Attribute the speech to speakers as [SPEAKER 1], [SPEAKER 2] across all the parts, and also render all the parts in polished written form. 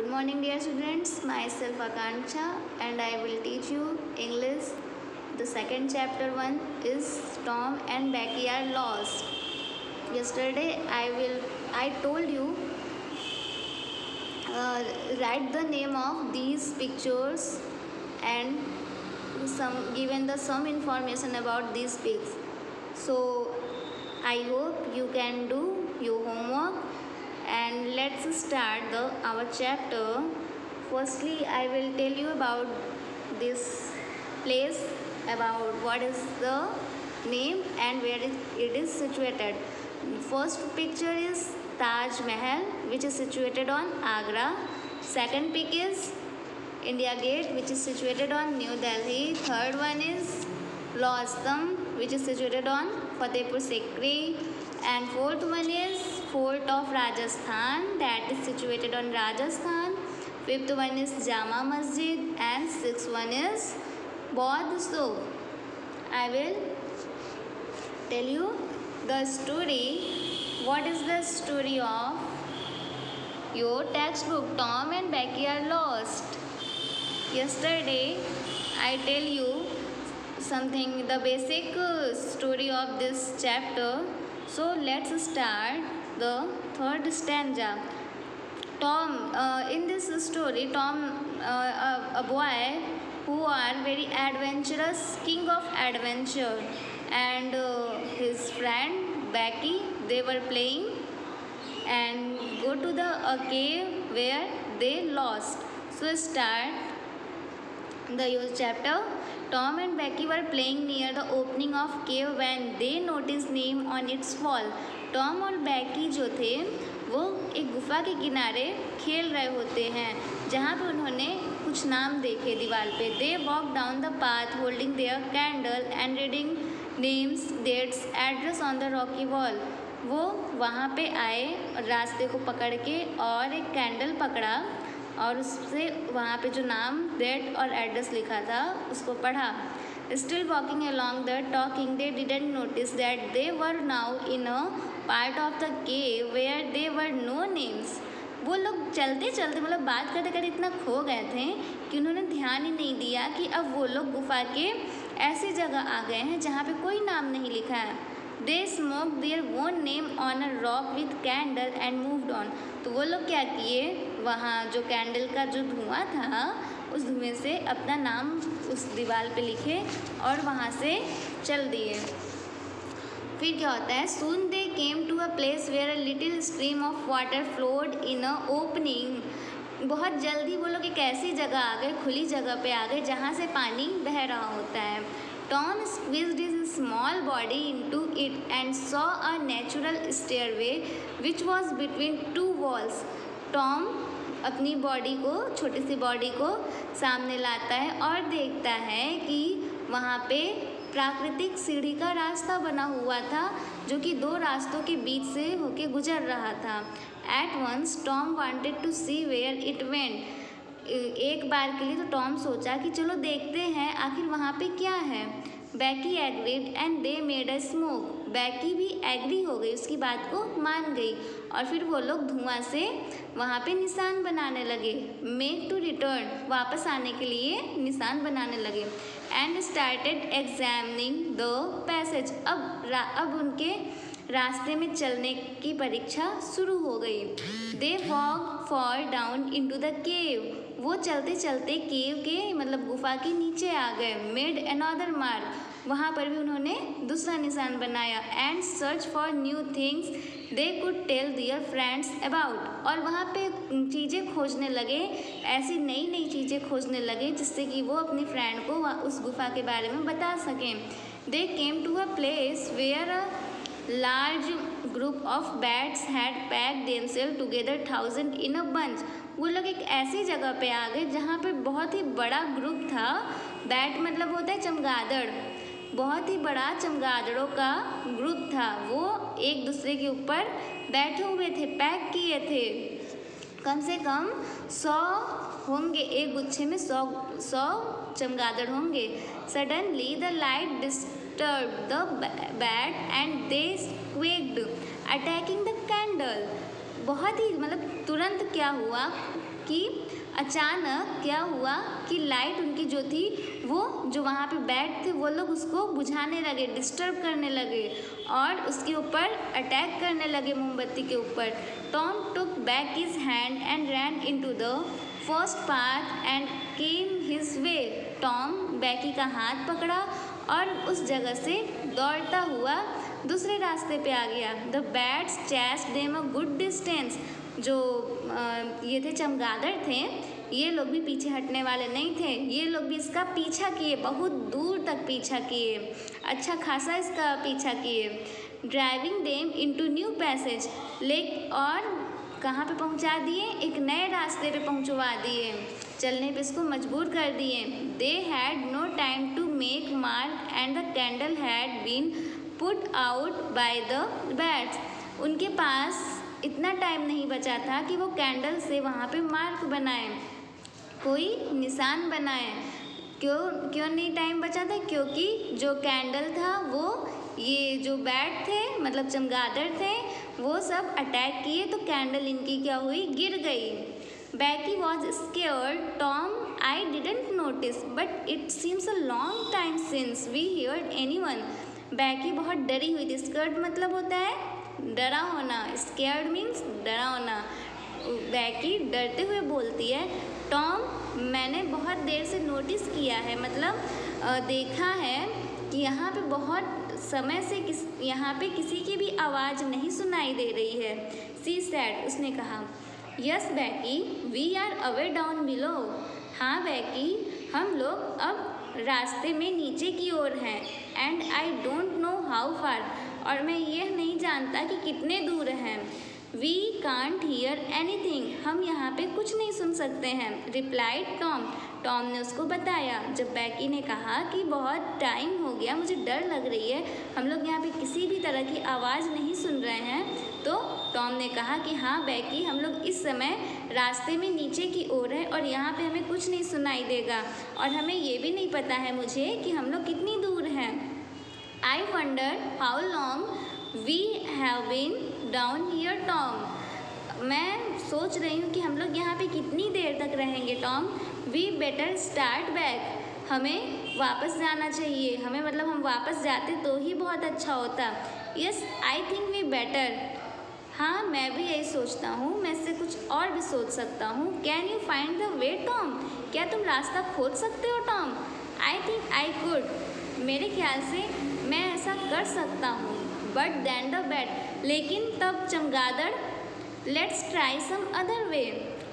[SPEAKER 1] Good morning dear students, myself Akanksha and I will teach you English. The second chapter 1 is Tom and Becky are lost. Yesterday I told you write the name of these pictures and some information about these pigs. So I hope you can do your homework and let's start our chapter. Firstly, I will tell you about this place, about what is the name and where it is situated. First picture is Taj Mahal, which is situated on Agra. Second pic is India Gate, which is situated on New Delhi. Third one is Lost Thumb, which is situated on Fatehpur Sikri. And fourth one is Fort of Rajasthan, that is situated on Rajasthan. Fifth one is Jama Masjid and sixth one is Bodh Stup. I will tell you the story. What is the story of your textbook? Tom and Becky are lost. Yesterday I tell you something, the basic story of this chapter. So let's start the third stanza. Tom, in this story, Tom, a boy who are very adventurous, king of adventure, and his friend Becky, they were playing and go to the cave where they lost. So start the chapter. Tom and Becky were playing near the opening of cave when they noticed name on its wall. Tom और बैकी जो थे वो एक गुफा के किनारे खेल रहे होते हैं जहाँ पे उन्होंने कुछ नाम देखे दीवार पे. They walk down the path holding their candle and reading names dates address on the rocky wall. वो वहाँ पे आए रास्ते को पकड़ के और एक कैंडल पकड़ा और उससे वहाँ पे जो नाम, डेट और एड्रेस लिखा था उसको पढ़ा. Still walking along the talking, they didn't notice that they were now in a part of the cave where there were no names. वो लोग चलते चलते मतलब बात करते करते इतना खो गए थे कि उन्होंने ध्यान ही नहीं दिया कि अब वो लोग गुफा के ऐसी जगह आ गए हैं जहाँ पे कोई नाम नहीं लिखा है. They smoked their own name on a rock with candle and moved on. तो वो लोग क्या किए, वहाँ जो कैंडल का जो धुआं था उस धुएं से अपना नाम उस दीवार पे लिखे और वहाँ से चल दिए. फिर क्या होता है, soon they came to a place where a little stream of water flowed in a opening. बहुत जल्दी वो लोग एक ऐसी जगह आ गए, खुली जगह पे आ गए जहाँ से पानी बह रहा होता है. Tom squeezed his small body into it and saw a natural stairway which was between two walls. Tom अपनी बॉडी को, छोटी सी बॉडी को सामने लाता है और देखता है कि वहाँ पे प्राकृतिक सीढ़ी का रास्ता बना हुआ था जो कि दो रास्तों के बीच से होके गुजर रहा था. At once Tom wanted to see where it went. एक बार के लिए तो टॉम सोचा कि चलो देखते हैं आखिर वहाँ पे क्या है. बैकी agreed and they made a smoke. बैकी भी एग्री हो गई, उसकी बात को मान गई और फिर वो लोग धुआं से वहाँ पे निशान बनाने लगे. मेक टू रिटर्न, वापस आने के लिए निशान बनाने लगे. And started examining the passage. अब उनके रास्ते में चलने की परीक्षा शुरू हो गई. They walk for down into the cave. वो चलते चलते केव के मतलब गुफा के नीचे आ गए. मेड अनदर मार्क, वहाँ पर भी उन्होंने दूसरा निशान बनाया. And search for new things they could tell their friends about. और वहाँ पे चीज़ें खोजने लगे, ऐसी नई नई चीज़ें खोजने लगे जिससे कि वो अपनी फ्रेंड को उस गुफा के बारे में बता सकें. They came to a place where a large group of bats had packed themselves together 1000 in a bunch. वो लोग एक ऐसी जगह पे आ गए जहाँ पे बहुत ही बड़ा ग्रुप था. बैट मतलब होता है चमगादड़. बहुत ही बड़ा चमगादड़ों का ग्रुप था. वो एक दूसरे के ऊपर बैठे हुए थे, पैक किए थे. कम से कम 100 होंगे, एक गुच्छे में 100 चमगादड़ होंगे. Suddenly the light disturbed the bat and they squeaked, attacking the candle. बहुत ही मतलब तुरंत क्या हुआ कि अचानक क्या हुआ कि लाइट उनकी जो थी वो जो वहाँ पे बैठ थे वो लोग उसको बुझाने लगे, डिस्टर्ब करने लगे और उसके ऊपर अटैक करने लगे मोमबत्ती के ऊपर। Tom took back his hand and ran into the first path and came his way. Tom बैकी का हाथ पकड़ा और उस जगह से दौड़ता हुआ दूसरे रास्ते पे आ गया। The bats chased them a good distance. जो ये थे चमगादड़ थे, ये लोग भी पीछे हटने वाले नहीं थे, ये लोग भी इसका पीछा किए, बहुत दूर तक पीछा किए, अच्छा खासा इसका पीछा किए। Driving them into new passage, lake और कहाँ पे पहुँचा दिए, एक नए रास्ते पे पहुँचवा दिए, चलने पे इसको मजबूर कर दिए। They had no time to make mark and the candle had been put out by the bats. उनके पास इतना टाइम नहीं बचा था कि वो कैंडल से वहाँ पे मार्क बनाए, कोई निशान बनाए। क्यों नहीं टाइम बचा था? क्योंकि जो कैंडल था वो ये जो बैट थे मतलब चमगादड़ थे वो सब अटैक किए तो कैंडल इनकी क्या हुई, गिर गई। Becky was scared. Tom, I didn't notice but it seems a long time since we heard anyone. Becky बहुत डरी हुई थी। स्कर्ड मतलब होता है डरा होना, स्केयर्ड मीन्स डरा होना। बैकी डरते हुए बोलती है, टॉम, मैंने बहुत देर से नोटिस किया है, मतलब देखा है कि यहाँ पे बहुत समय से यहाँ पे किसी की भी आवाज़ नहीं सुनाई दे रही है। सी सैड, उसने कहा। Yes Becky, we are away down below. हाँ बैकी, हम लोग अब रास्ते में नीचे की ओर हैं। And I don't know how far, और मैं यह नहीं जानता कि कितने दूर हैं। वी कांट हियर एनीथिंग, हम यहाँ पे कुछ नहीं सुन सकते हैं। रिप्लाइड टॉम, टॉम ने उसको बताया। जब बैकी ने कहा कि बहुत टाइम हो गया, मुझे डर लग रही है, हम लोग यहाँ पे किसी भी तरह की आवाज़ नहीं सुन रहे हैं, तो टॉम ने कहा कि हाँ बैकी, हम लोग इस समय रास्ते में नीचे की ओर है और यहाँ पे हमें कुछ नहीं सुनाई देगा और हमें ये भी नहीं पता है मुझे कि हम लोग कितनी दूर हैं। I wonder how long we have been down here Tom. मैं सोच रही हूँ कि हम लोग यहाँ पे कितनी देर तक रहेंगे Tom. We better start back, हमें वापस जाना चाहिए, हमें मतलब हम वापस जाते तो ही बहुत अच्छा होता। Yes I think we better, हाँ मैं भी यही सोचता हूँ, मैं इससे कुछ और भी सोच सकता हूँ। Can you find the way Tom, क्या तुम रास्ता खोज सकते हो Tom. I think I could, मेरे ख्याल से मैं ऐसा कर सकता हूँ। बट देन द बैट, लेकिन तब चमगादड़। Let's try some other way,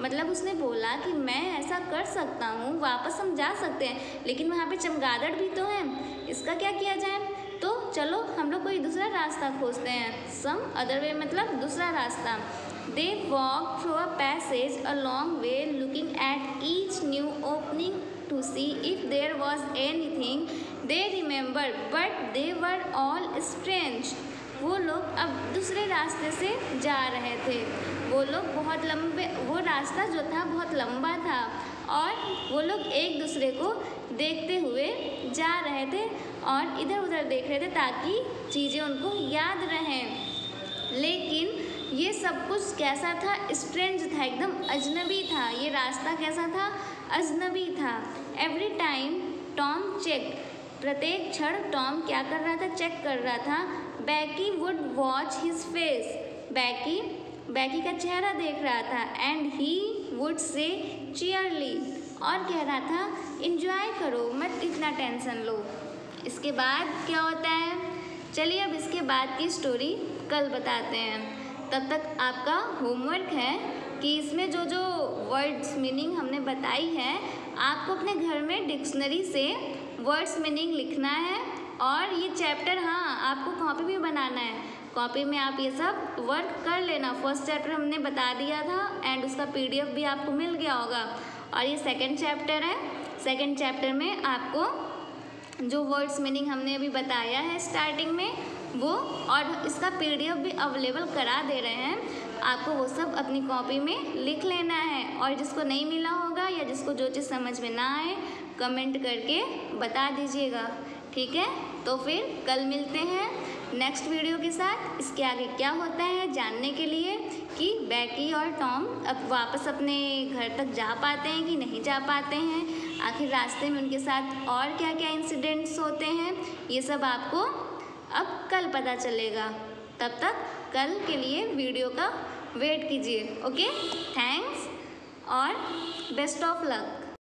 [SPEAKER 1] मतलब उसने बोला कि मैं ऐसा कर सकता हूँ, वापस हम जा सकते हैं, लेकिन वहाँ पे चमगादड़ भी तो है, इसका क्या किया जाए। तो चलो हम लोग कोई दूसरा रास्ता खोजते हैं। सम अदर वे मतलब दूसरा रास्ता। They walk through a passage a long way, looking at each new opening to see if there was anything they remember, but they were all strange. वो लोग अब दूसरे रास्ते से जा रहे थे, वो लोग बहुत लंबे, वो रास्ता जो था बहुत लंबा था और वो लोग एक दूसरे को देखते हुए जा रहे थे और इधर उधर देख रहे थे ताकि चीज़ें उनको याद रहें। लेकिन ये सब कुछ कैसा था, स्ट्रेंज था, एकदम अजनबी था। ये रास्ता कैसा था, अजनबी था। एवरी टाइम टॉम चेक, प्रत्येक क्षण टॉम क्या कर रहा था, चेक कर रहा था। बैकी वुड वॉच हिज फेस, बैकी का चेहरा देख रहा था। एंड ही वुड से चीयरली, और कह रहा था इंजॉय करो, मत इतना टेंशन लो। इसके बाद क्या होता है, चलिए अब इसके बाद की स्टोरी कल बताते हैं। तब तक आपका होमवर्क है कि इसमें जो जो वर्ड्स मीनिंग हमने बताई है, आपको अपने घर में डिक्शनरी से वर्ड्स मीनिंग लिखना है। और ये चैप्टर, हाँ आपको कॉपी भी बनाना है, कॉपी में आप ये सब वर्क कर लेना। फर्स्ट चैप्टर हमने बता दिया था एंड उसका PDF भी आपको मिल गया होगा। और ये सेकंड चैप्टर है, सेकंड चैप्टर में आपको जो वर्ड्स मीनिंग हमने अभी बताया है स्टार्टिंग में वो, और इसका PDF भी अवेलेबल करा दे रहे हैं, आपको वो सब अपनी कॉपी में लिख लेना है। और जिसको नहीं मिला होगा या जिसको जो चीज़ समझ में ना आए कमेंट करके बता दीजिएगा, ठीक है। तो फिर कल मिलते हैं नेक्स्ट वीडियो के साथ इसके आगे क्या होता है जानने के लिए कि बैकी और टॉम अब वापस अपने घर तक जा पाते हैं कि नहीं जा पाते हैं, आखिर रास्ते में उनके साथ और क्या क्या इंसिडेंट्स होते हैं, ये सब आपको अब कल पता चलेगा। तब तक कल के लिए वीडियो का वेट कीजिए। ओके, थैंक्स और बेस्ट ऑफ लक।